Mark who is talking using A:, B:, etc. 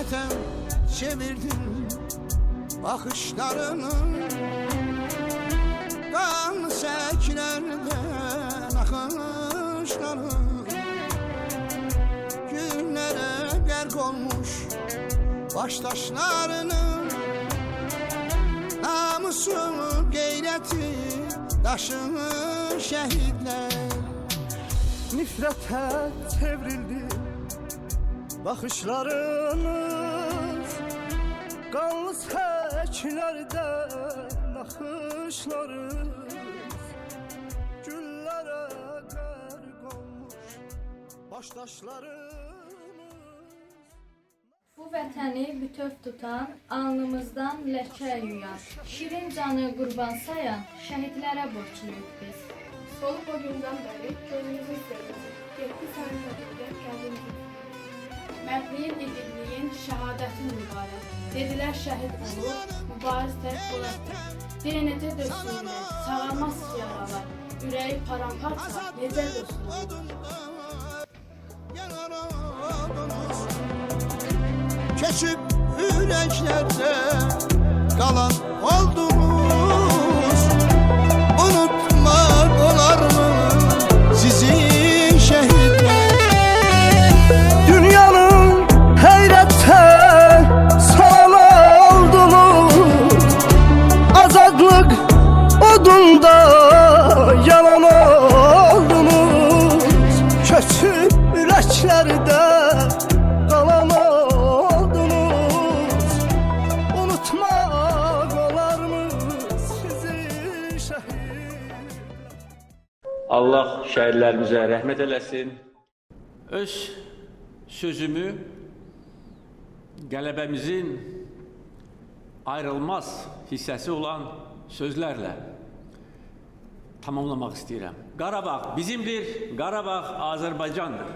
A: Nifrete çevirdin bakışlarını, kan seklerden akışları, günlere gerk olmuş baştaşlarını, namusu gayreti taşını şehitler.
B: Nifrete çevrildi bakışlarınız, kanlı seklerden akışlarınız, güllere gark olmuş baştaşlarınız.
C: Bu vətəni bütöv tutan, alnımızdan ləkə yuyan, şirin canı qurban sayan şəhidlərə borçluyuq biz.
D: Solup o günden beri gözümüzün sırrısı, yetti senin önünde kendimizi. Mərdliyin, igidliyin, şəhadətin mübarək. Dedilər şəhid olur, mübariz tərk olardır. Deynəcə döşünlər, sağalmaz yaralar. Ürəyi paramparça, necə döşünlər.
A: Keçip yüreklerde kalan oldunuz. Unutmak olar mı sizi şehitler?
B: Dünyanın heyrette sana oldunuz, azadlık odunda yalan oldunuz. Köçüp yüreklerde kalan oldunuz. Unutmak olar mı sizi şehit?
E: Allah şəhidlərimizə rəhmət eləsin. Öz sözümü qələbəmizin ayrılmaz hissəsi olan sözlərlə tamamlamaq istəyirəm. Qarabağ bizimdir, Qarabağ Azərbaycandır.